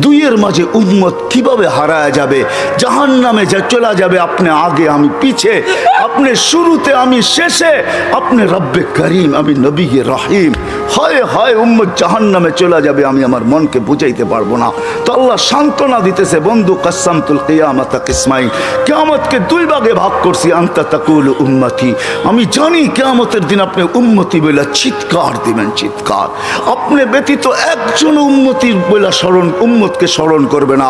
দুইয়ের মাঝে উম্মত কিভাবে হারায় যাবে, জাহান্নামে যা চলে যাবে, আপনি আগে আমি পিছে, আপনি শুরুতে আমি শেষে, আপনি রব্বে করিম আমি নবী রহিম। হয় হয় উম্মত জাহান্নামে চলে যাবে, আমি আমার মনকে বুঝাইতে পারবো না। তো আল্লাহ সান্ত্বনা দিতেছে, বন্ধু কাসসামতুল কিয়ামাতা কিসমাইন, কিয়ামতকে দুই ভাগে ভাগ করছি, আনতা তাকুলু উম্মতি, আমি জানি কিয়ামতের দিন আপনি উম্মতি বলে চিৎকার দিবেন, চিৎকার। আপনি ব্যতীত একজন উম্মতির বলে স্মরণ, উম্মতকে স্মরণ করবে না।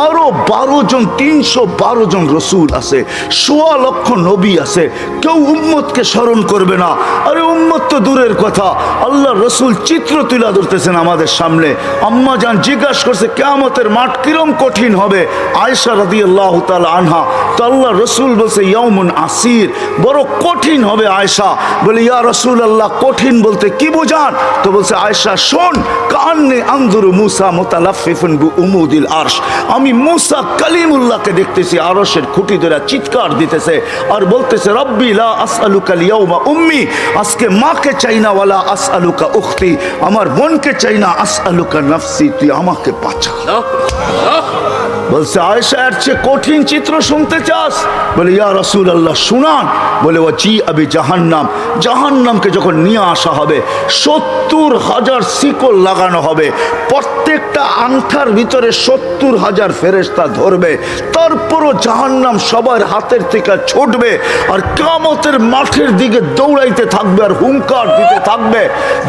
আরো 12 জন, 312 জন রসুল আছে, 1.25 লক্ষ নবী আছে, কেউ উম্মতকে স্মরণ করবে না। আরে উম্মত তো দূরের কথা, আল্লাহ রসুল চিত্র তুলে ধরতেছেন আমাদের সামনে। আম্মা জান জিজ্ঞাসা করছে কিয়ামতের মাঠ কিরম কঠিন হবে, আয়েশা রাদিয়াল্লাহু তাআলা আনহা। তো আল্লাহ রসুল বলছে ইয়াউমুন আসির, বড় কঠিন হবে। আয়েশা বলে ইয়া রাসূলুল্লাহ কঠিন বলতে কি বোঝান? তো বলছে আয়েশা শোন, কান্নি আনজুরু মুসা মুতালাফফিফুন বিউমুদিল আরশ, আমি মুসা কালিমুল্লাহকে দেখতেছি আরশের খুঁটি ধরে চিৎকার দিতেছে আর বলতেছে রব্বি লা আসআলুকা আল-ইয়াউমা উম্মি, আজকে মাকে চাই না, ওয়ালা আসআলুকা উখতি, আমার বোনকে চাই না, আসআলুকা নাফসি, তুই আমাকে বাঁচা। বলছে আয়েশা এর চেয়ে কঠিন চিত্র শুনতে চাস? বলে ইয়া রাসূলুল্লাহ শুনান। বলে ওয়াজি আবি জাহান্নাম, জাহান্নামকে যখন নিয়ে আসা হবে 70,000 শিকল লাগানো হবে, প্রত্যেকটা আংটার ভিতরে 70,000 ফেরেশতা ধরবে, তারপরও জাহান্নাম সবার হাতের থেকে ছুটবে আর কিয়ামতের মাঠের দিকে দৌড়াইতে থাকবে আর হুঙ্কার দিতে থাকবে।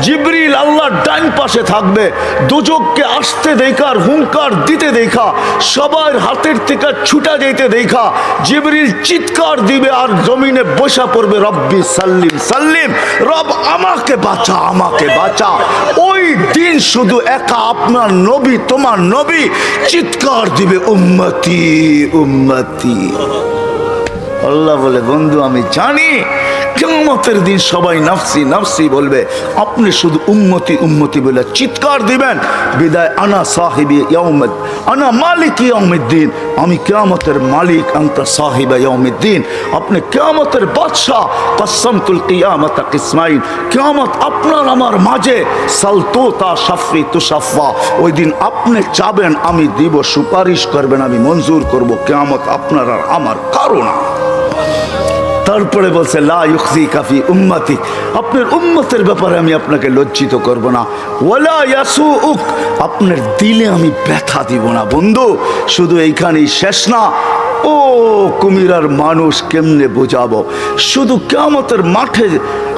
জিবরিল আল্লাহর ডান পাশে থাকবে, দুজককে আসতে দেখা আর হুঙ্কার দিতে দেখা, সবার হাতের থেকে ছুটা যেতে দেখা জিবরিল চিৎকার দিবে আর জমিনে বসা পড়বে রব্বি সাল্লিম সাল্লিম, রব আমাকে বাঁচা, আমাকে বাঁচা। ওই দিন শুধু একা আপনার নবী, তোমার নবী চিৎকার দিবে উম্মতি উম্মতি। আল্লাহ বলে বন্ধু আমি জানি কিয়ামতের দিন সবাই নাফসি নাফসি বলবে, আপনি শুধু উম্মতি উম্মতি বলে চিৎকার দিবেন। বিদায় আনা সাহিবি ইয়াউমিদ, আনা মালিক ইয়াউমিদ্দিন, আমি কিয়ামতের মালিক, আনতা সাহিবা ইয়াউমিদ্দিন, আপনি কিয়ামতের বাদশা। কাসসামতুল কিয়ামাতা কিসমাইন, কিয়ামত আপনার আমার মাঝে, সালতুতা শাফি তুশাফা, ওই দিন আপনি চাবেন আমি দিব, সুপারিশ করবেন আমি মঞ্জুর করব, কিয়ামত আপনার আর আমার কারো না। তারপরে বলছে লা ইউখজিকা ফি উম্মতি, আপনার উম্মতের ব্যাপারে আমি আপনাকে লজ্জিত করব না। ওয়ালা ইয়াসুউক, আপনার দিলে আমি ব্যথা দিব না। বন্ধু শুধু এইখানেই শেষ না, ও কুমিরার মানুষ কেমনে বোঝাবো, শুধু কিয়ামতের মাঠে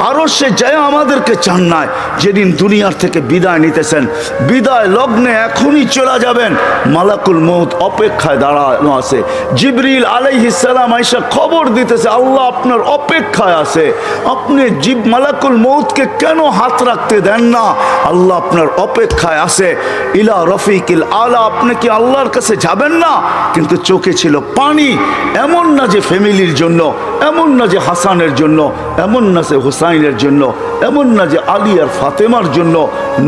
আরশে যায় আমাদেরকে চান নাই, যেদিন দুনিয়ার থেকে বিদায় নিতেছেন, বিদায় লগ্নে এখনই চলে যাবেন, মালাকুল মউত অপেক্ষায় দাঁড়ানো আছে। জিবরিল আলাইহিস সালাম আয়েশা খবর দিতেছে আল্লাহ আপনার অপেক্ষায় আছে, আপনি মালাকুল মউতকে কেন হাত রাখতে দেন না? আল্লাহ আপনার অপেক্ষায় আছে। ইলা রফিকিল আলা, আপনি কি আল্লাহর কাছে যাবেন না? কিন্তু চোখে ছিল পানি। এমন না যে ফ্যামিলির জন্য, এমন না যে হাসানের জন্য, এমন না যে হুসাইনের জন্য, এমন না যে আলী আর ফাতেমার জন্য,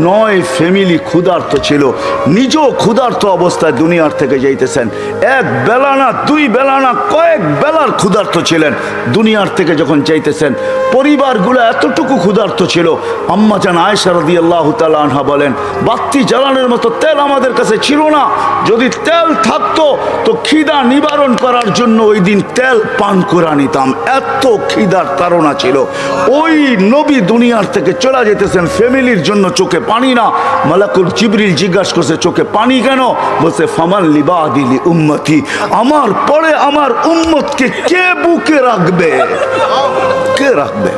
9 ফ্যামিলি ক্ষুধার্ত ছিল, নিজেও ক্ষুধার্ত অবস্থায় দুনিয়ার থেকে যাইতেছেন। এক বেলা না, 2 বেলা না, কয়েক বেলার ক্ষুধার্ত ছিলেন। দুনিয়ার থেকে যখন যাইতেছেন পরিবারগুলো এতটুকু ক্ষুধার্ত ছিল। আম্মা জান আয়েশা রাদিয়াল্লাহু তাআলা আনহা বলেন বাতি জ্বালানোর মতো তেল আমাদের কাছে ছিল না, যদি তেল থাকতো তো খিদা নিবারণ করার জন্য ওই দিন তেল পান করে নিতাম, এত খিদার তাড়না ছিল। ওই নবী দুনিয়ার থেকে চলে যেতেছেন, ফ্যামিলির জন্য চোখে পানি না। মালাকুল জিবরিল জিজ্ঞাসা করছে চোখে পানি কেন? বলছে ফামান লিবাদিলি উম্মতি, আমার পরে আমার উম্মতকে কে বুকে রাখবে, কে রাখবে?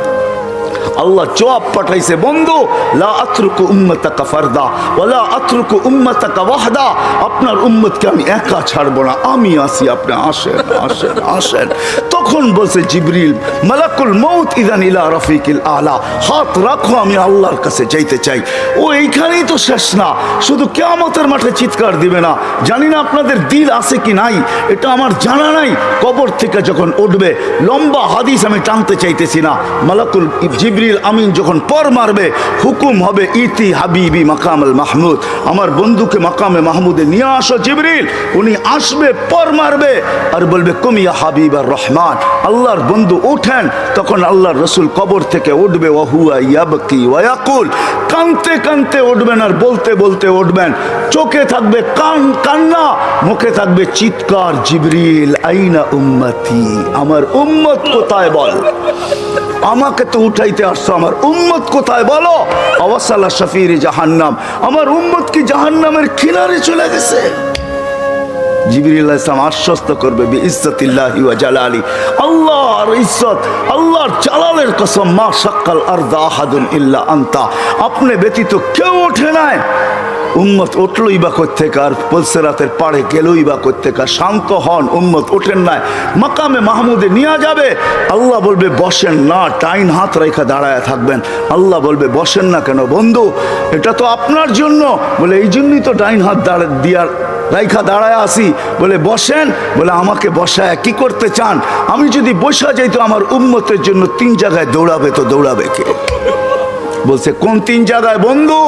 আল্লাহ জবাব পাঠাইছে বন্ধু লা আতরুকু উম্মাতাকা ফারদা ওয়ালা আতরুকু উম্মাতাকা ওয়াহদা, আপনার উম্মতকে আমি একা ছাড়বো না, আমি আসি, আপনি আসেন আসেন আসেন। তখন বলছে জিবরিল মালাকুল মউত ইদান ইলা রফিকিল আলা, হাত রাখো আমি আল্লাহর কাছে যাইতে চাই। ও এইখানেই তো শেষ না, শুধু কিয়ামতের মাঠে চিৎকার দিবে না। জানি না আপনাদের দিল আছে কি নাই, এটা আমার জানা নাই। কবর থেকে যখন উঠবে, লম্বা হাদিস আমি টানতে চাইতেছি না, মালাকুল জিবরিল জিবরিল আমিন যখন পর মারবে, হুকুম হবে ইতি হাবিবি মাকামুল মাহমুদ, আমার বন্ধুকে মাকামে মাহমুদে নিয়ে আসো জিবরিল। উনি আসবে, পর মারবে আর বলবে কুমিয়া হাবিব আর রহমান, আল্লাহর বন্ধু ওঠেন। তখন আল্লাহর রসুল কবর থেকে উঠবে, ওয়াহুয়া ইয়াবকি ওয়ায়াকুল, কানতে কানতে উঠবেন আর বলতে বলতে উঠবেন। চোখে থাকবে কান্না, মুখে থাকবে চিৎকার, জিবরিল আইনা উম্মতি, আমার উম্মত কোথায় বল, আমাকে তো উঠাইতে আসছো, আমার উম্মত কোথায় বলো। আওয়াসালা শফির জাহান্নাম, আমার উম্মত কি জাহান্নামের কিনারে চলে গেছে। জিবরিল আলাইহিস সালাম আশ্বস্ত করবে বিইজ্জতিল্লাহি ওয়া জালালি, আল্লাহর ইজ্জত, আল্লাহর জালালের কসম, মা শাক্কাল আরদা আহাদুন ইল্লা আনতা, আপনি ব্যতীত কেউ ওঠে নাই। উম্মত উঠলই বা কোত্থেকে, আর পুলসিরাতের পাড়ে গেলই বা কোত্থেকে। শান্ত হন, উম্মত ওঠেন নাই, মাকামে মাহমুদে নিয়ে যাবে। আল্লাহ বলবে বসেন না, ডাইন হাত রেখা দাঁড়ায় থাকবেন। আল্লাহ বলবে বসেন না কেন বন্ধু, এটা তো আপনার জন্য। বলে এই জন্যই তো ডাইন হাত দিয়ার রাইখা দাঁড়ায় আসি। বলে বসেন, বলে আমাকে বসায় কি করতে চান? আমি যদি বসা যাই তো আমার উম্মতের জন্য 3 জায়গায় দৌড়াবে, তো দৌড়াবে কে? বলছে কোন 3 জায়গায় বন্ধু?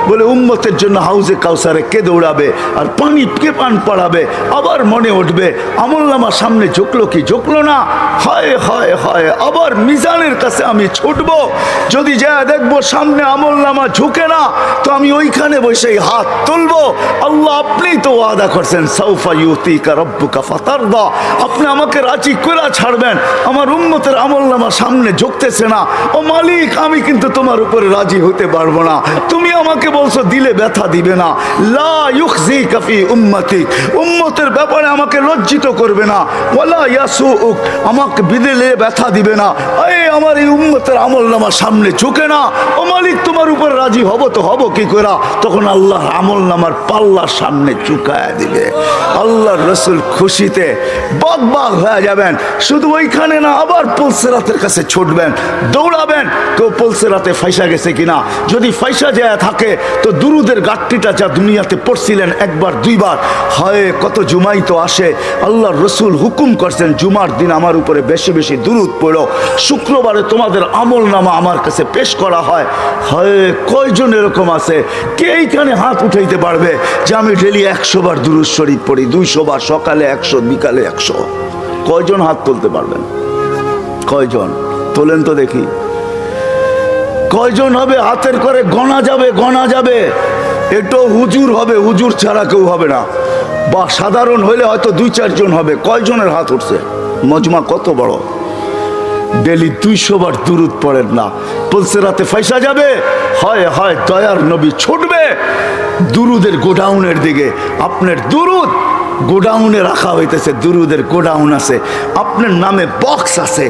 বলে উম্মতের জন্য হাউজে কাউসারে কে দৌড়াবে, আর পানি কে পান পড়াবে। আবার মনে উঠবে আমলনামা সামনে ঝুঁকলো কি ঝুঁকলো না, হায় হায় হায়, আবার মিজানের কাছে আমি ছুটবো, যদি যা দেখবো সামনে আমলনামা ঝুঁকে না, তো আমি ওইখানে বসে হাত তুলবো। আল্লাহ আপনি তো ওয়াদা করছেন সাউফা ইউতিকা রাব্বুকা ফাতারদা, আপনি আমাকে রাজি করে ছাড়বেন। আমার উম্মতের আমলনামা সামনে ঝুঁকতেছে না, ও মালিক আমি কিন্তু তোমার উপরে রাজি হতে পারবো না। তুমি আমাকে বলছো দিলে ব্যথা দিবে না, লা ইউখজিকা ফি উম্মতিক, উম্মতের ব্যাপারে আমাকে লজ্জিত করবে না, ওয়ালা ইয়াসুউক, আমাকে বিদেলে ব্যথা দিবে না। এই আমার এই উম্মতের আমলনামা সামনে ঝুঁকে না, ও মালিক তোমার উপর রাজি হব তো হব কি করে? তখন আল্লাহর আমলনামার পাল্লার সামনে ঝুঁকায় দিবে। আল্লাহর রাসূল খুশিতে বাগ হয়ে যাবেন। শুধু ওইখানে না, আবার পুলসিরাতের কাছে ছুটবেন, দৌড়াবেন, কেউ পুলসিরাতে ফাইসা গেছে কিনা। যদি ফাইসা যায় থাকে তো দুরুদের গাট্টিটা যা দুনিয়াতে পড়ছিলেন একবার 2 বার, হয় কত জুমাই তো আসে। আল্লাহর রসুল হুকুম করছেন জুমার দিন আমার উপরে বেশি বেশি দুরুদ পড়ো, শুক্রবারে তোমাদের আমলনামা আমার কাছে পেশ করা হয়। হয় কয়জন এরকম আছে কে এইখানে হাত উঠাইতে পারবে যে আমি ডেলি 100 বার দুরুদ শরীফ পড়ি, 200 বার, সকালে 100, বিকালে 100? কয়জন হাত তুলতে পারবেন? কয়জন তোলেন তো দেখি, কয়জন হবে? হাতের করে গণা যাবে, গণা যাবে। এটো হুজুর হবে, হুজুর ছাড়া কেউ হবে না, বা সাধারণ হইলে হয়তো 2-4 জন হবে। কয়জনের হাত উঠছে? মজমা কত বড়, ডেলি 200 বার দুরুদ পড়েন না, পুলসিরাতে ফাইসা যাবে। হয় হয় দয়ার নবী ছুটবে দুরুদের গোডাউনের দিকে। আপনার দুরুদ গোডাউনে রাখা হইতেছে, দুরুদের গোডাউন আছে, আপনার নামে বক্স আছে,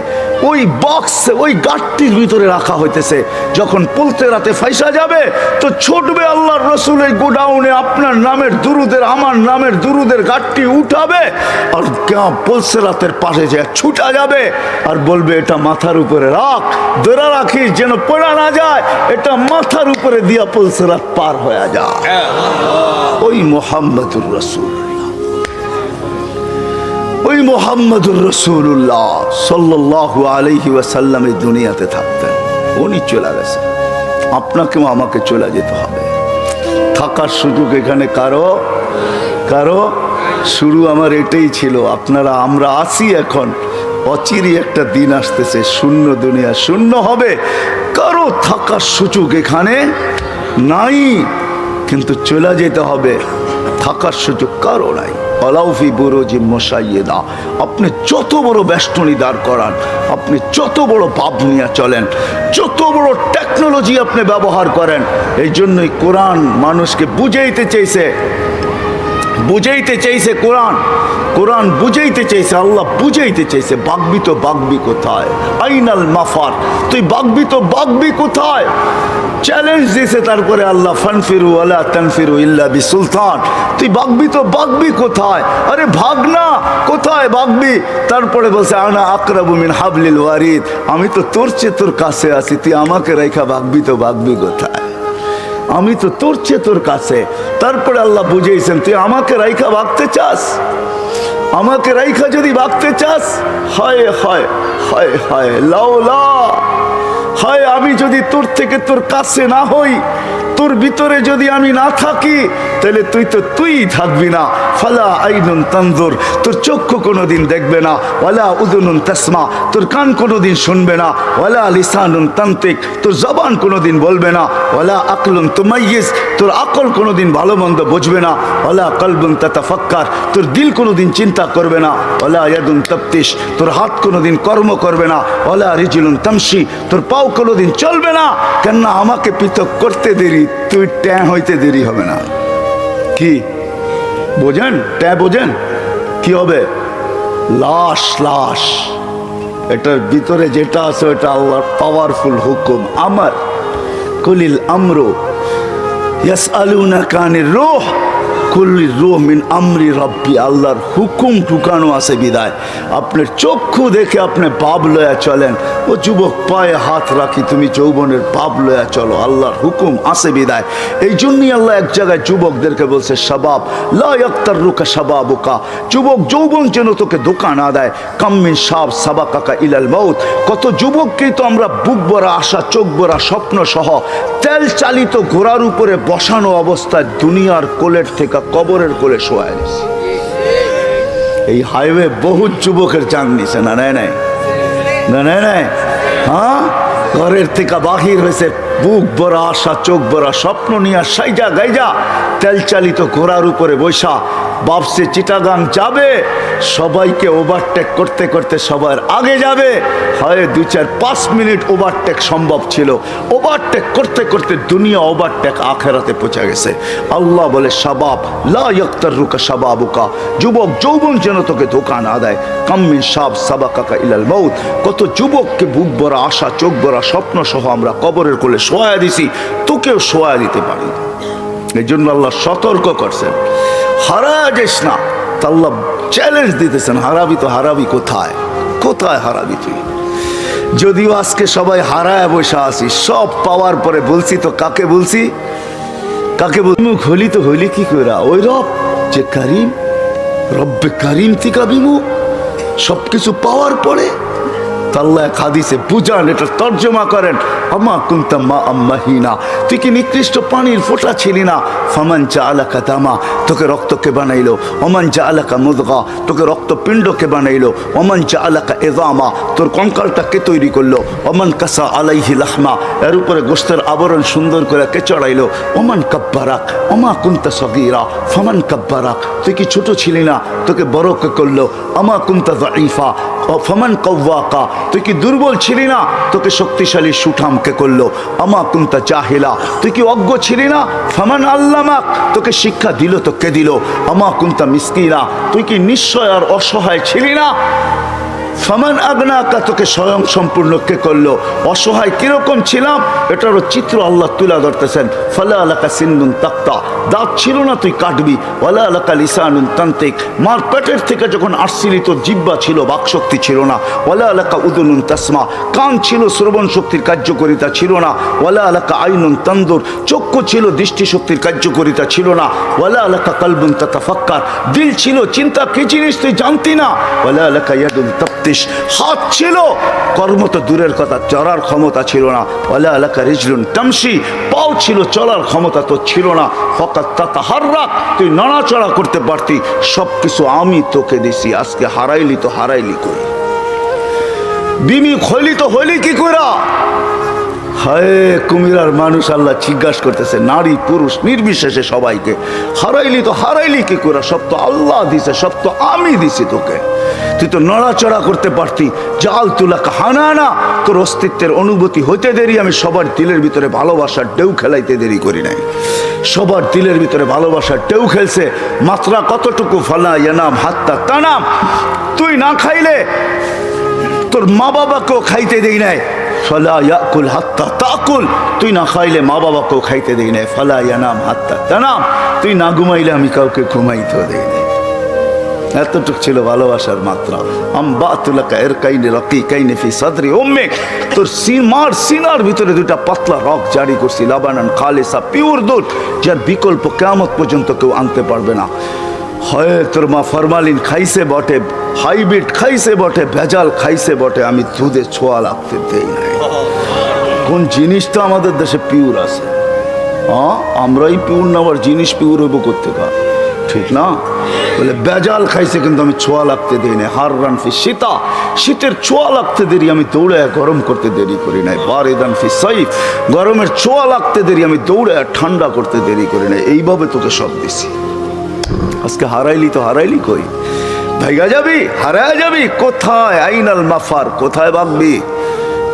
ওই বক্স ওই গাটটির ভিতরে রাখা হইতেছে। যখন পুলসিরাতে ফাইসা যাবে তো ছুটবে আল্লাহর রাসূল এই গোডাউনে, আপনার নামের দুরুদের, আমার নামের দুরুদের গাটটি উঠাবে, আর পুলসিরাতের পাশে যে ছুটা যাবে আর বলবে এটা মাথার উপরে রাখ, ধরে রাখিস যেন পড়া না যায়, এটা মাথার উপরে দিয়া পুলসিরাত পার হয়ে যায়। ওই মুহাম্মদুর রাসূল, ওই মুহাম্মদুর রাসূলুল্লাহ সাল্লাল্লাহু আলাইহি ওয়াসাল্লাম এই দুনিয়াতে থাকতেন, উনি চলে গেছে, আপনাকেও আমাকে চলে যেতে হবে। থাকার সুযোগ এখানে কারো কারো শুরু আমার এটাই ছিল। আপনারা আমরা আসি এখন, অচিরে একটা দিন আসতেছে শূন্য দুনিয়া শূন্য হবে, কারো থাকার সুযোগ এখানে নাই, কিন্তু চলে যেতে হবে, থাকার সুযোগ কারো নাই। আলাউফি বুরুজি মুশাইয়্যিদা, আপনি যত বড় বেষ্টনী দাঁড় করান, আপনি যত বড় ভাব নিয়ে চলেন, যত বড় টেকনোলজি আপনি ব্যবহার করেন, এই জন্যই কোরআন মানুষকে বুঝাইতে চাইছে, কোরআন বুঝাইতে চাইছে, আল্লাহ বুঝাইতে চাইছে। বাগবি তো বাগবি কোথায়, আইনাল মাফার, তুই বাগবি তো বাগবি কোথায়? চ্যালেঞ্জ দিয়েছে তারপরে আল্লাহ, ফানফিরু ওয়ালা তানফিরু ইল্লা বিসুলতান, তুই বাগবি তো বাগবি কোথায়? আরে ভাগ না, কোথায় বাগবি? তারপরে বলছে আনা আকরাবু মিন হাবলিল ওয়ারিদ, আমি তো তোর চেয়ে তোর কাছে আছি, তুই আমাকে রেখা বাগবি তো বাগবি কোথায়? আমি তো তোর চেয়ে তোর কাছে। তারপরে আল্লাহ বুঝেছেন তুই আমাকে রাইখা ভাগতে চাস, আমাকে রাইখা যদি ভাগতে চাস, হায় হায় হায় হায় লাউলা হয় আমি যদি তোর থেকে তোর কাছে না হই, তোর ভিতরে যদি আমি না থাকি, তাহলে তুই থাকবি না। ফালা আইনুন তানজুর, তোর চক্ষু কোনোদিন দেখবে না। ওয়ালা উযুনুন তাসমা, তোর কান কোনোদিন শুনবে না। ওয়ালা লিসানুন তানতিক, তোর জবান কোনোদিন বলবে না। ওয়ালা আকলুন তুমাইয়িজ, তোর আকল কোনোদিন ভালো মন্দ বুঝবে না। ওয়ালা কলবুন তাতাফাক্কার, তোর দিল কোনোদিন চিন্তা করবে না। ওয়ালা ইয়াদুন তাফতিশ, তোর হাত কোনোদিন কর্ম করবে না। ওয়ালা রিজলুন তামশি, তোর পাও কোনোদিন চলবে না। কেননা আমাকে পৃথক করতে দেরি, তুই ট্যাঁ হইতে দেরি হবে না। কি বোঝেন? ট্যাঁ বোঝেন? কি হবে? লাশ। লাশ, এটার ভিতরে যেটা আছে ওটা আল্লাহর পাওয়ারফুল হুকুম। আমার কুলিল আমরু ইয়াসআলুনাকা আনির রূহ কুল্লি রূহ মিন আমরি রব্বি, আল্লাহর হুকুম ঢুকানো আছে বিদায় আপনার চক্ষু দেখে আপনি পাপ লয়া চলেন। ও যুবক, পায়ে হাত রাখি, তুমি যৌবনের পাপ লয়া চলো, আল্লাহর হুকুম আছে বিদায়। এই জন্যই আল্লাহ এক জায়গায় যুবকদেরকে বলছে, শাবাব লা ইয়াক্তাররুকা শাবাবুকা, যুবক যৌবন যেন তোকে ধোঁকা না দেয়। কাম্মিন শাব সাবাকাকা ইলাল মাউত, কত যুবককেই তো আমরা বুক ভরা আশা, চোখ ভরা স্বপ্ন সহ তেল চালিত ঘোড়ার উপরে বসানো অবস্থায় দুনিয়ার কোলের থেকে কবরের কোলে শোয়া দিছে। এই হাইওয়ে বহুত যুবকের জান নিছে না, নাই নাই না, নাই নাই। হ্যাঁ, ঘরের থেকে বাহির হয়েছে বুক ভরা আশা, চোখ ভরা স্বপ্ন নিয়ে সাইজা গাইজা তেল চালিত ঘোড়ার উপরে বৈশা ভাবছে চিটাগাং যাবে, সবাইকে ওভারটেক করতে করতে সবার আগে যাবে। হয় 2-4-5 মিনিট ওভারটেক সম্ভব ছিল, ওভারটেক করতে করতে দুনিয়া ওভারটেক আখেরাতে পৌঁছে গেছে। আল্লাহ বলে, শাবাব লা ইয়াক্তাররুকা শাবাবুকা, যুবক যৌবন যেন তোকে ধোঁকা না দেয়। কাম্মিন শাব সাবাকাকা ইলাল মাউত, কত যুবককে বুক ভরা আশা, চোখ ভরা স্বপ্ন সহ আমরা কবরের কোলে শোয়া দিছি, তোকেও শোয়া দিতে পারি। এই জন্য আল্লাহ সতর্ক করছেন, হারা যাস না। আল্লাহ চ্যালেঞ্জ দিতেছেন, হারাবি তো হারাবি কোথায়? কোথায় হারাবি তুই? যদিও আজকে সবাই হারায় বসে আসি, সব পাওয়ার পরে বলছি তো কাকে বলছি? কাকে মুখ হলি তো হলি কি করে? ওই রব যে করিম, রব্বে করিম থেকে বিমুখ, সবকিছু পাওয়ার পরে। আল্লাহ এক হাদিসে বুঝান, এটা তর্জমা করেন, আমা কুনতা মা আম্মাহিনা, তুই কি নিকৃষ্ট পানির ফোঁটা ছিলি না? ফামান জাআলাকা দামা, তোকে রক্তকে বানাইলো। ওমান জাআলাকা মুদগা, তোকে রক্তপিণ্ডকে বানাইলো। ওমান জাআলাকা ইযামা, তোর কঙ্কালটাকে তৈরি করলো। ওমান কাসা আলাইহি লাহমা, এর উপরে গোশতের আবরণ সুন্দর করে কে চড়াইলো। ওমান কাব্বারাক ওমা কুনতা সগীরা ফামান কাব্বারাক, তুই কি ছোট ছিলি না? তোকে বড় কে করলো। আমা কুনতা যায়ীফা ফামান কাওয়াকা, তুই কি দুর্বল ছিলি না? তোকে শক্তিশালী সুঠামকে করলো। আমা কুনতা জাহিলা, তুই কি অজ্ঞ ছিলি না? ফামান আল্লামাক, তোকে শিক্ষা দিল তো কে দিল? আমা কুনতা মিসকিনা, তুই কি নিশ্চয় আর অসহায় ছিলি না? ফামান আগনাকা, তোকে স্বয়ং সম্পূর্ণ কে করলো? অসহায় কিরকম ছিলাম এটারও চিত্র আল্লাহ তুলে ধরতেছেন। ফালা আলাকা সিন্নুন তাক্তা, দাঁত ছিল না তুই কাটবি। ওয়ালা আলাকা লিসানুন তান্তিক, মার পেটের থেকে যখন আসছিলি তোর জিহ্বা ছিল, বাকশক্তি ছিল না। ওয়ালা আলাকা উদুনুন তাসমা, কান ছিল, শ্রবণ শক্তির কার্যকরিতা ছিল না। ওয়ালা আলাকা আইনুন তানদুর, চক্ষু ছিল, দৃষ্টিশক্তির কার্যকরিতা ছিল না। ওয়ালা আলাকা কলবুন তাতাফাক্কার, দিল ছিল, চিন্তা কি জিনিস তুই জানতি না। ওয়ালা আলাকা ইয়াদুন তাফতিশ, হাত ছিল, কর্ম তো দূরের কথা, চলার ক্ষমতা ছিল না। ওয়ালা আলাকা রিজলুন তামশি, পাও ছিল, চলার ক্ষমতা তো ছিল না। ফাকাত তাতাহাররাক, তুই নড়াচড়া করতে পারতি। সবকিছু আমি তোকে দিছি, আজকে হারাইলি তো হারাইলি কই? বিমি হইলি তো হইলি কি কইরা? হায় কুমিরার মানুষ আল্লাহ জিজ্ঞাসা করতেছে, নারী পুরুষ নির্বিশেষে সবাইকে, হারাইলি তো হারাইলি কি করে? সব তো আল্লাহ দিছে, সব তো আমি দিছি তোকে। তুই তো নড়াচড়া করতে পারতি। জাল তুলাকা হানানা, তোর অস্তিত্বের অনুভূতি হইতে দেরি আমি সবার দিলের ভিতরে ভালোবাসার ঢেউ খেলাইতে দেরি করি নাই। সবার দিলের ভিতরে ভালোবাসার ঢেউ খেলছে। মাত্রা কতটুকু? ফালা ইয়ানাম হাত্তা তানাম, তুই না খাইলে তোর মা বাবাকেও খাইতে দেই নাই। ফালা ইয়াকুল হাত্তা তাকুল, তুই না খাইলে মা বাবাকেও খাইতে দেই নাই। ফালা ইয়ানাম হাত্তা তানাম, তুই না ঘুমাইলে আমি কাউকে ঘুমাইতেও দেই নাই। এতটুক ছিল ভালোবাসার মাত্রা। আমবাতুলাকা ইরকাইনি রাকিকাইনি ফি সাদরি উম্মিক, তোর মার সিনার ভিতরে দুইটা পাতলা রক জারি করছি, লাবানান খালিসা, পিওর দুধ, যার বিকল্প কিয়ামত পর্যন্ত কেউ আনতে পারবে না। হয় তোর মা ফরমালিন খাইছে বটে, হাইব্রিড খাইছে বটে, ভেজাল খাইছে বটে, আমি দুধে ছোঁয়া লাগতে দেই নাই। কোন জিনিসটা আমাদের দেশে পিওর আছে? হ্যাঁ, আমরাই পিওর না, আবার জিনিস পিওর হইব কোথেকে? ঠিক না? বলে বেজাল খাইছে কিন্তু আমি ছোঁয়া লাগতে দিই নাই। হার রান ফি শীতা, শীতের ছোঁয়া লাগতে দেরি আমি দৌড়ে গরম করতে দেরি করি নাই। বারিদান ফি সাইফ, গরমের ছোঁয়া লাগতে দেরি আমি দৌড়ে ঠান্ডা করতে দেরি করি নাই। এইভাবে তোকে সব দিছি। আজকে হারাইলি তো হারাইলি কই? ভাইগা যাবি, হারায় যাবি কোথায়? আইনাল মাফার, কোথায় ভাগবি?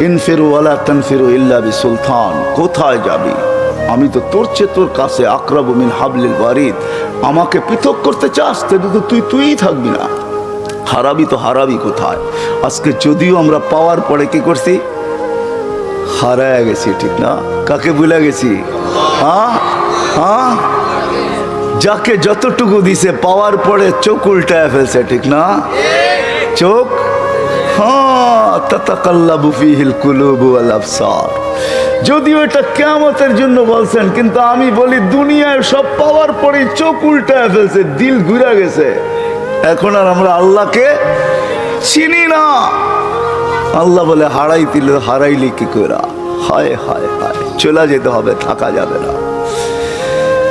ইনফিরু ওয়ালা তানফিরু ইল্লা বিসুলতান, কোথায় যাবি? আমি তো তোর চেয়ে তোর কাছে আকরাবু মিন হাবলিল ওয়ারিদ। আমাকে পৃথক করতে চাস তো তুই থাকবি না। হারাবি তো হারাবি কোথায়? আজকে যদিও আমরা পাওয়ার পরে কি করছি? হারায় গেছি, ঠিক না? কাকে ভুলে গেছি? হ্যাঁ হ্যাঁ, যাকে যতটুকু দিছে পাওয়ার পরে চোখ উল্টায় ফেলছে, ঠিক না? চোখ, হ্যাঁ, তাতাকাল্লাবু ফিহিল কুলুবু ওয়াল আবসার। যদিও এটা কিয়ামতের জন্য বলছেন, কিন্তু আমি বলি দুনিয়ায় সব পাওয়ার পরে চোখ উল্টায় ফেলছে, দিল ঘুরে গেছে। এখন আর আমরা আল্লাহকে চিনি না। আল্লাহ বলে হারাইলি কি করে? হায় হায় হায়, চলে যেতে হবে, থাকা যাবে না।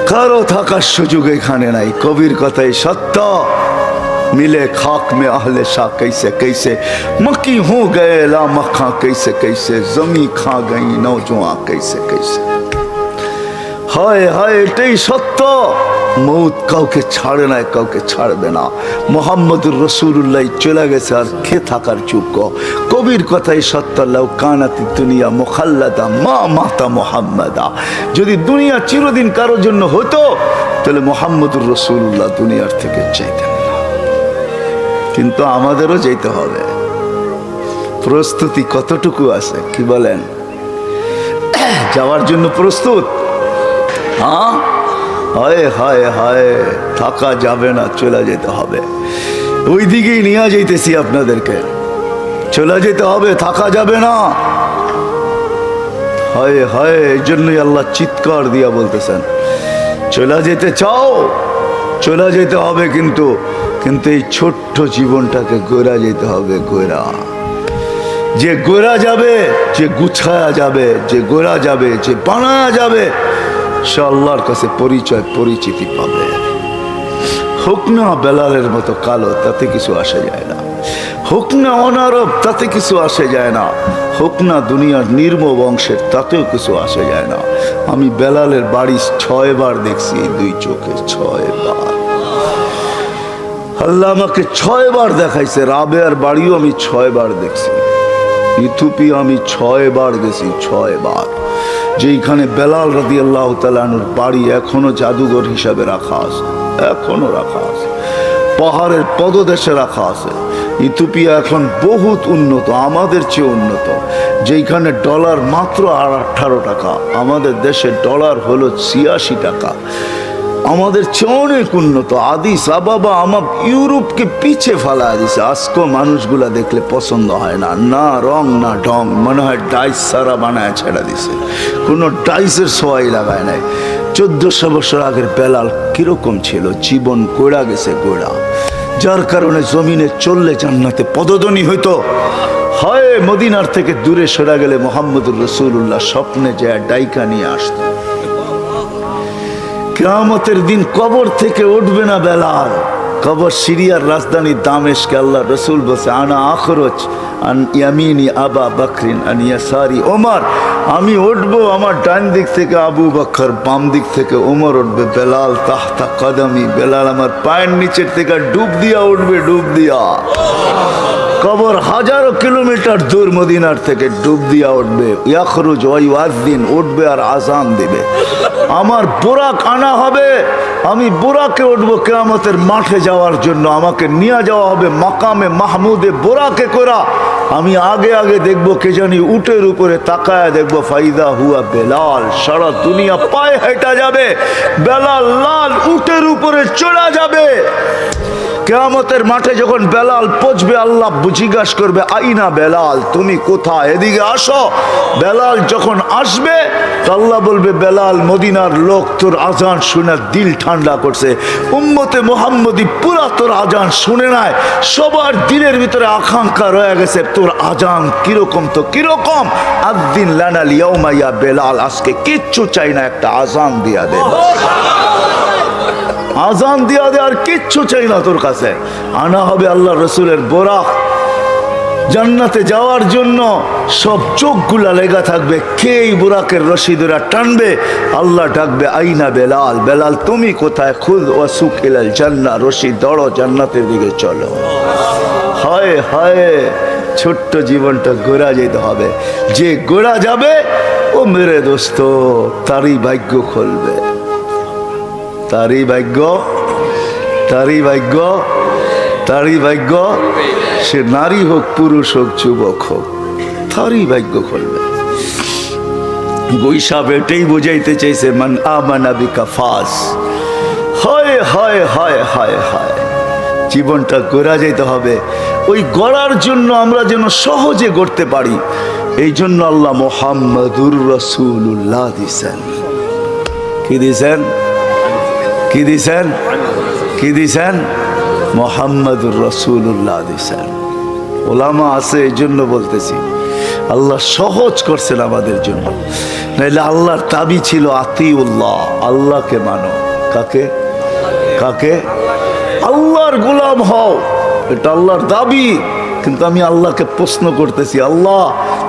কারো থাকার সুযোগ এখানে নাই। কবির কথাই সত্য, मिले खाक में अहले शाह कैसे कैसे, मक्की हो गए ला मक्खा कैसे कैसे, जमी खा गई नौजवान कैसे कैसे। हाय हाय, এটাই সত্য। মৌত কাউকে ছাড়ে না, কাউকে ছাড়বে না। মুহাম্মদুর রাসূলুল্লাহ চলে গেছে, আর কে থাকার যোগ্য? কবির কথাই সত্য, লাউ কানাতি দুনিয়া মুখাল্লাদা মা মাতা মুহাম্মাদা। যদি দুনিয়া চিরদিন কারোর জন্য হতো, তাহলে মুহাম্মদুর রাসূলুল্লাহ দুনিয়ার থেকে চাইতেন না। কিন্তু আমাদেরও যেতে হবে। প্রস্তুতি কতটুকু আছে কি বলেন? যাওয়ার জন্য প্রস্তুত? হ্যাঁ, হায় হায় হায়, থাকা যাবে না, চলে যেতে হবে। ওই দিকেই নিয়ে যাইতেছি আপনাদেরকে। চলে যেতে হবে, থাকা যাবে না। হায় হায়, এই জন্যই আল্লাহ চিৎকার দিয়া বলতেছেন, চলে যেতে চাও, চলে যেতে হবে। কিন্তু এই ছোট্ট জীবনটাকে গোরা যেতে হবে। গোরা, যে গোরা যাবে, যে গুছায়া যাবে, যে গোরা যাবে, যে বানায়া যাবে, সে আল্লাহর কাছে পরিচয় পরিচিতি পাবে। হোক না বেলালের মতো কালো, তাতে কিছু আসে যায় না। হোক না অনারব, তাতে কিছু আসে যায় না। হোক না দুনিয়ার নির্ম বংশের, তাতেও কিছু আসে যায় না। আমি বেলালের বাড়ি 6 বার দেখছি, 2 চোখে 6 বার। আল্লাহ আমাকে 6 বার দেখাইছে। রাবেয়ার বাড়িও আমি 6 বার দেখছি। ইথিওপিয়া আমি 6 বার গেছি, 6 বার। যেখানে বেলাল রাদিয়াল্লাহু তাআলা আনহুর বাড়ি এখনো জাদুঘর হিসাবে রাখা আছে, এখনো রাখা আছে, পাহাড়ের পদদেশে রাখা আছে। ইথিওপিয়া এখন বহুত উন্নত, আমাদের চেয়ে উন্নত। যেখানে ডলার মাত্র 18 টাকা, আমাদের দেশে ডলার হলো 86 টাকা। আমাদের চেয়ে অনেক উন্নত। আদিস আবাবা আমার ইউরোপকে পিছে ফেলা দিছে। আজকেও মানুষগুলা দেখলে পছন্দ হয় না, না রং না ঢং, মনে হয় ডাইস সারা বানায় ছেড়ে দিছে, কোনো ডাইসের সোয়াই লাগায় নাই। 1400 বছর আগের বেলাল কিরকম ছিল? জীবন গোড়া গেছে, গোড়া। যার কারণে জমিনে চললে জান্নাতে পদধ্বনি হইতো। হয় মদিনার থেকে দূরে সরে গেলে মুহাম্মদুর রাসূলুল্লাহ স্বপ্নে যায় ডাইকা নিয়ে আসতো। কিয়ামতের দিন কবর থেকে উঠবে না বেলাল। কবর সিরিয়ার রাজধানী দামেস্কে। আল্লাহ রসুল বলছে, আনা আখরজ আন ইয়ামিনি আবা বকরিন আন ইয়াসারি ওমর। আমি উঠবো, আমার ডান দিক থেকে আবু বকর, বাম দিক থেকে ওমর উঠবে। বেলাল তাহতা কদমি, বেলাল আমার পায়ের নিচের থেকে ডুব দিয়া উঠবে, ডুব দিয়া। কবর হাজারো কিলোমিটার দূর মদিনার থেকে, ডুব দিয়া উঠবে। ইয়াখরুজ ওয়া ইউআযিন, উঠবে আর আযান দিবে। আমার বুরাক আনা হবে, আমি বুরাকে উঠবো কিয়ামতের মাঠে যাওয়ার জন্য। আমাকে নিয়ে যাওয়া হবে মাকামে মাহমুদে বুরাকে করা। আমি আগে আগে দেখবো, কে জানি উটের উপরে তাকায় দেখবো, ফাইদা হুয়া বেলাল। সারা দুনিয়া পায়ে হেঁটে যাবে, বেলাল লাল উটের উপরে চড়া যাবে। কিয়ামতের মাঠে যখন বেলাল পৌঁছবে, আল্লাহ জিজ্ঞাসা করবে আইনা বেলাল, তুমি কোথায়, এদিকে আসো। বেলাল যখন আসবে তো আল্লাহ বলবে বেলাল মদিনার লোক তোর আজান শুনে দিল ঠান্ডা করছে, উম্মতে মুহাম্মদী পুরা তোর আজান শুনে নাই, সবার দিলের ভিতরে আকাঙ্ক্ষা রয়ে গেছে তোর আজান কিরকম, তো কিরকম, আদ্দিন লানা লিয়াউমা ইয়া বেলাল, আজকে কিচ্ছু চাই না, একটা আজান দিয়া দে, আজান দিয়া দে, আর কিচ্ছু চাই না তোর কাছে। আনা হবে আল্লাহ রসুলের বোরাক, জান্নাতে যাওয়ার জন্য সব চোখগুলা লেগা থাকবে, কে এই বোরাকের রশি ধরে টানবে, আল্লাহ ডাকবে আইনা বেলাল, বেলাল তুমি কোথায়, খুদ ওয়াসুক ইলাল জান্নাহ, রশি দড়ো জান্নাতের দিকে চলো। হায় হায়, ছোট্ট জীবনটা গোড়া যেতে হবে, যে গোড়া যাবে ও মেরে দোস্ত তারই ভাগ্য খুলবে, তারই ভাগ্য, তারই ভাগ্য, তারই ভাগ্য, সে নারী হোক পুরুষ হোক যুবক হোক, তারই ভাগ্য খুলবে। বৈশাখ এটাই বোঝাইতে চাইছে মান আমানা বিকা ফাস। হায় হায় হায় হায় হায়, জীবনটা গড়া যেতে হবে, ওই গড়ার জন্য আমরা যেন সহজে গড়তে পারি, এই জন্য আল্লাহ মুহাম্মাদুর রাসূলুল্লাহ দিছেন। কি দিছেন, কি দিছেন, কি দিছেন, মুহাম্মাদুর রাসূলুল্লাহ দিছেন। ওলামা আছে এই জন্য বলতেছি, আল্লাহ সহজ করছেন আমাদের জন্য, নাইলে আল্লাহর দাবি ছিল আতিউল্লাহ, আল্লাহকে মানো। কাকে, কাকে, আল্লাহর গোলাম হও, এটা আল্লাহর দাবি। কিন্তু আমি আল্লাহকে প্রশ্ন করতেছি, আল্লাহ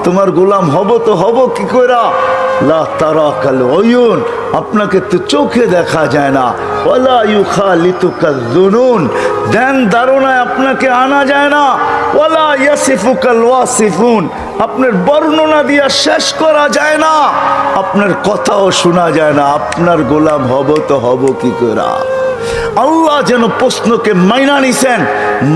তোমার গোলাম হব তো হব কি কইরা, লা তারাকাল উয়ুন, আপনাকে তো চোখে দেখা যায় না, ওয়ালা ইউখালিতুকাল যুনুন, ধ্যান ধারণায় আপনাকে আনা যায় না, ওয়ালা ইয়াসিফুকাল ওয়াসিফুন, আপনার বর্ণনা দিয়া শেষ করা যায় না, আপনার কথাও শোনা যায় না, আপনার গোলাম হব তো হব কি কইরা। আল্লাহ যেন প্রশ্নকে মাইনা নিছেন,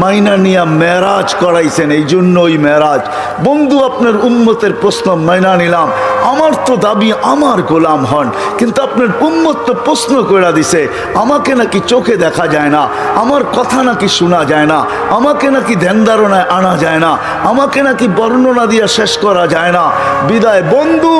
মাইনা নিয়া মেরাজ করাইছেন, এই জন্য ওই মেরাজ। বন্ধু আপনার উম্মতের প্রশ্ন মাইনা নিলাম, আমার তো দাবি আমার গোলাম হন, কিন্তু আপনার উম্মত তো প্রশ্ন করে দিছে, আমাকে নাকি চোখে দেখা যায় না, আমার কথা নাকি শোনা যায় না, আমাকে নাকি ধ্যান ধারণায় আনা যায় না, আমাকে নাকি বর্ণনা দিয়া শেষ করা যায় না। বিদায় বন্ধু,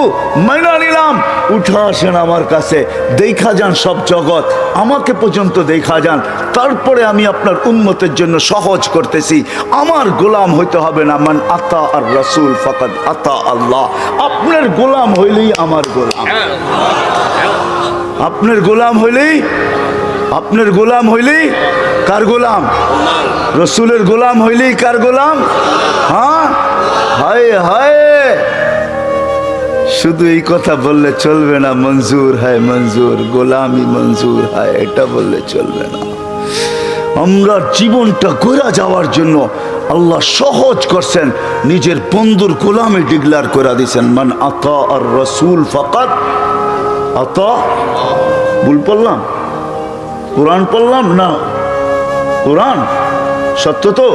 মাইনা নিলাম, উঠে আসেন আমার কাছে, দেখা যান সব জগৎ, আমাকে পর্যন্ত দেখা যান, তারপরে আমি আপনার উম্মতের জন্য সহজ করতেছি। আমার গোলাম হইতে হবে না, মান আতা আর রাসূল ফাকাদ আতা আল্লাহ, আপনার গোলাম হইলেই আমার গোলাম, আপনার গোলাম হইলেই, আপনার গোলাম হইলেই কার গোলাম, রসুলের গোলাম হইলেই কার গোলাম। হ্যাঁ, হায় হায়, শুধু এই কথা বললে চলবে না, মঞ্জুর হয় মঞ্জুর, গোলামি মঞ্জুর হয়, এটা বললে চলবে না। আমরা জীবনটা গড়া যাওয়ার জন্য আল্লাহ সহজ করছেন, নিজের বন্ধুর গোলামে ডিক্লার করে দিয়েছেন, মান আতা আর রাসূল ফাকাদ আতা। ভুল পড়লাম, কোরআন পড়লাম না, কোরআন সত্য তো।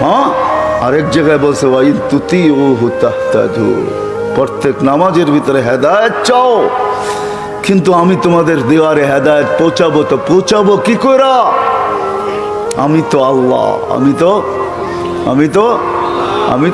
হ্যাঁ, আরেক জায়গায় বলছে ওয়াইন তুতিউহু তাহতাদু, প্রত্যেক নামাজের ভিতরে হেদায়েত চাও, কিন্তু আমি তোমাদের দেওয়ারে হেদায়েত পৌঁছাবো, তো পৌঁছাবো কি করে, আমি তো আল্লাহ, আমি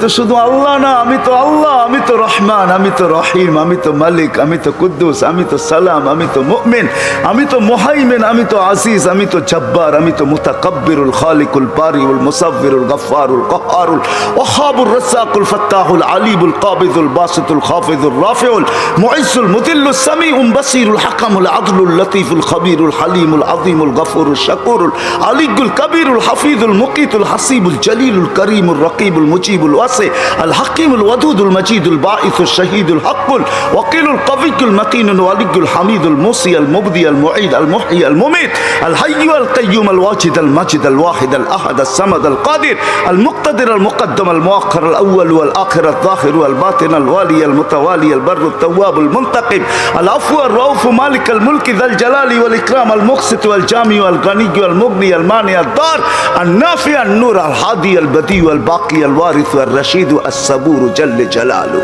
তো শুধু আল্লাহ না, আমি তো আল্লাহ, আমি তো রহমান, আমি তো রহিম, আমি তো মালিক, আমি তো কুদ্দুস, আমি তো সালাম, আমি তো মুমিন, আমি তো মুহাইমিন, আমি তো আজিজ, আমি তো জব্বার, আমি তো মুতাকাব্বিরুল খালিকুল বারিউল মুসাব্বিরুল গফফারুল কহ্হারুল ওয়াহাবুর রাজ্জাকুল ফাত্তাহুল আলিমুল কাবিদুল বাসিতুল খাফিজুর রাফিউল মুইজ্জুল মুদিল্লুস সামিউল বাসিরুল হাকামুল আদলুল লতীফুল খবীরুল হালিমুল আযীমুল গফুরুল শাকুরুল আলিয়ুল কবীরুল হাফিজুল মুকিতুল হাসিবুল জলিলুল করিমুল রকিবুল মুজিবুল ওয়াসি আল হাকিমুল ওয়াদুদুল মজিদুল বাঈসুল শহীদুল হকুল ওয়াকিলুল কবিয়ুল মতিনুল ওয়ালিয়ুল হামিদুল মুসি আল মুবদি আল মুঈদ আল মুহয়ি আল মুমিত আল হাইয়্যু আল কাইয়্যুম আল ওয়াজিদ আল মাজিদ আল ওয়াহিদ আল আহাদ আল সামাদ আল কাদির আল মুক্তাদির আল মুকদ্দম আল মুআখ্খার আল আউয়াল ওয়াল আখির আল যাহির ওয়াল বাতিন আল ওয়ালি আল মুতাওয়ালি আল বরর আল তাওয়াব আল মুনতাকিম আল আফু আর রাউফ মালিক আল মুলক যাল জালালি ওয়াল ইকরাম আল মুকসিত ওয়াল জামি ওয়াল গনি ওয়াল মুগনি আল মানি আল দার আল নাফি আল নূর আল হাদি আল বদি ওয়াল বাকি আল ওয়ারিস ওয়াল রশিদ আস সাবুর জাল্লে জালালু।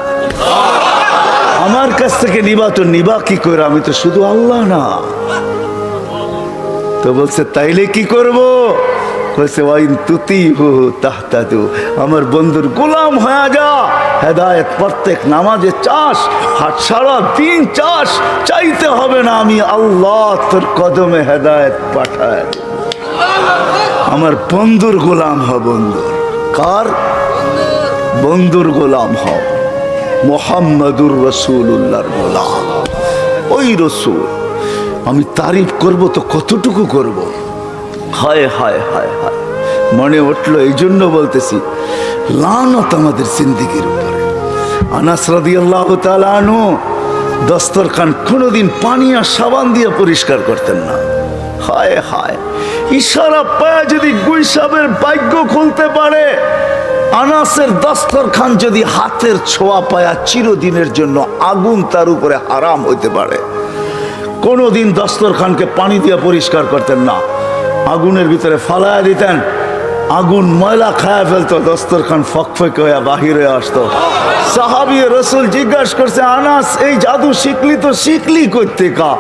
আমার কাছ থেকে নিবা তো নিবা কি করে, আমি তো শুধু আল্লাহ না। তো বলছে তাইলে কি করব, বলছে ওয়াইন তুতিহু তাহতাদু, আমার বন্ধুর গোলাম হয়ে যা, হেদায়েত প্রত্যেক নামাজে চাস, হাত সারা দিন চাস, চাইতে হবে না, আমি আল্লাহ তোর কদমে হেদায়েত পাঠায় দেব। আমার বন্ধুর গোলাম হ, বন্ধুর কার? বন্ধুর গোলাম হ, মুহাম্মাদুর রাসূলুল্লাহর গোলাম। ওই রসুল আমি তারিফ করব তো কতটুকু করব? হায় হায় হায় হায়, মনে উঠলো, এই জন্য বলতেছি লানত আমাদের জিন্দেগির উপরে। আনাস রাদিয়াল্লাহু তাআলা আনহু দস্তরখান কোনোদিন পানি আর সাবান দিয়ে পরিষ্কার করতেন না। হায় হায়, ইশারা পায় যদি গুইসাবের ভাগ্য খুলতে পারে, আনাসের দস্তরখান যদি হাতের ছোঁয়া পায়া চিরদিনের জন্য আগুন তার উপরে হারাম হইতে পারে। কোনোদিন দস্তরখানকে পানি দিয়ে পরিষ্কার করতেন না, আগুনের ভিতরে ফালায়া দিতেন, আগুন ময়লা খায়া ফেলতো, দস্তরখান ফকফক হয়ে বাহিরে আসতো। সাহাবী রসুল জিজ্ঞাসা করছে, আনাস এই জাদু শিখলি তো শিখলি করতে কা?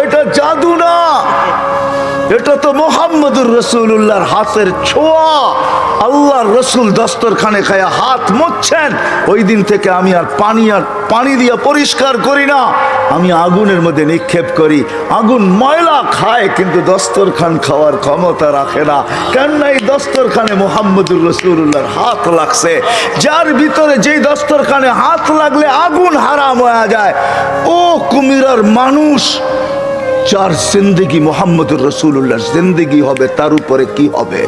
এটা জাদু না, এটা তো মুহাম্মদুর রাসূলুল্লাহর হাতের ছোঁয়া। আল্লাহর রসুল দস্তরখানে খায়া হাত মুছছেন, ওই দিন থেকে আমি আর পানি দিয়ে পরিষ্কার করি না, আমি আগুনের মধ্যে নিক্ষেপ করি। আগুন ময়লা খায় কিন্তু দস্তরখান খাওয়ার ক্ষমতা রাখে না। কেন? এই দস্তরখানে মুহাম্মদুর রাসূলুল্লাহর হাত লাগছে। যার ভিতরে যেই দস্তরখানে হাত লাগলে আগুন হারাম হয়ে যায়, ও কুমিরার মানুষ, যার জিন্দেগি মুহাম্মদুর রাসূলুল্লাহর জিন্দেগি হবে, তার উপরে কি হবে?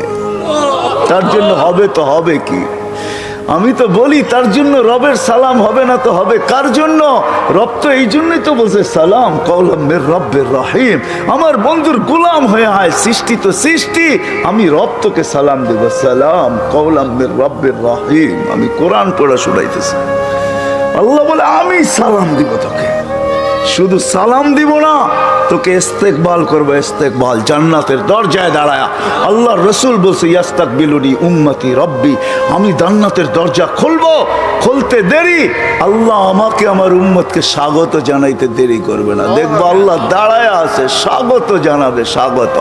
তার জন্য হবে তো হবে কি? আমি তো বলি তার জন্য রবের সালাম হবে না তো হবে কার জন্য? রব তো এই জন্যই তো বলছে সালাম কওলাম মির রব্বির রহিম। আমার বন্ধুর গোলাম হয়ে আয়, সৃষ্টি তো সৃষ্টি, আমি রব তোকে সালাম দেব, সালাম কওলাম মির রব্বির রহিম। আমি কোরআন পড়া শোনাইতেছি, আল্লাহ বলে আমি সালাম দিব তোকে, শুধু সালাম দিব না, তোকে ইস্তেকবাল করবো, ইস্তেকবাল জান্নাতের দরজায় দাঁড়ায়া। আল্লাহ রসুল বলছে ইয়াস্তাকবিলুনি উম্মতি রব্বি, আমি জান্নাতের দরজা খুলবো, খুলতে দেরি, আল্লাহ আমাকে আমার উম্মতকে স্বাগত জানাইতে দেরি করবে না। দেখবো আল্লাহ দাঁড়ায় আছে, স্বাগত জানাবে, স্বাগত।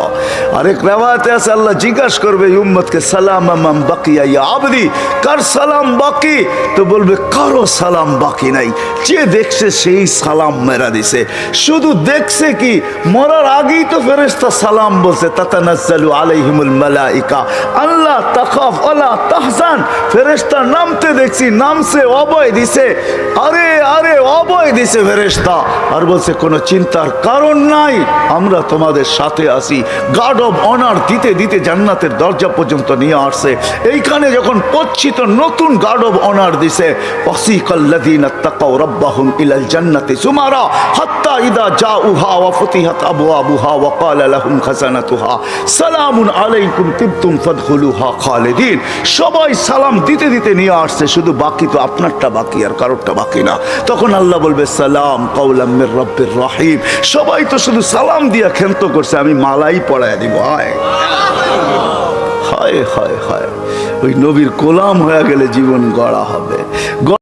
আরেক রেওয়ায়াতে আছে আল্লাহ জিজ্ঞাসা করবে উম্মতকে, সালাম আমান বাকিয়া ইয়া আবদি, কার সালাম বাকি? তো বলবে কারো সালাম বাকি নাই, যে দেখছে সেই সালাম মেরা দিছে। শুধু দেখছে কি, মরার আগেই তো ফেরেশতা সালাম বলছে, তাতানাজ্জালু আলাইহিমুল মালাইকা আল্লাহ তাখাফ ওয়ালা তাহজান। ফেরেশতা নামতে দেখছি, নামছে, অভয় দিছে, আরে আরে অভয় দিছে ফেরেশতা, আর বলছে কোনো চিন্তার কারণ নাই, আমরা তোমাদের সাথে আছি। গার্ড অফ অনার দিতে দিতে জান্নাতের দরজা পর্যন্ত নিয়ে আসছে। এইখানে যখন পড়ছি তো নতুন গার্ড অফ অনার দিছে, ওয়াসিকাল্লাযীনা তাকাউ রাব্বাহুম ইলাল জান্নাতি যুমারা হাত্তা ইযা জাউহা ওয়া ফুতিহাত আবওয়াবুহা ওয়া ক্বালা লাহুম খাজানাতুহা সালামুন আলাইকুম তিবতুম ফাদখুলুহা খালিদিন। সবাই সালাম দিতে দিতে নিয়ে আসছে, শুধু বাকি তো আপনারটা বাকি, আর কারোরটা বাকি না। তখন আল্লাহ বলবে সালাম কাওলাম মির রব্বির রহিম। সবাই তো শুধু সালাম দিয়া ক্ষান্ত করছে, আমি মালাই পড়ায় দিব। হায় হায় হায় হায়, ওই নবীর গোলাম হয়ে গেলে জীবন গড়া হবে।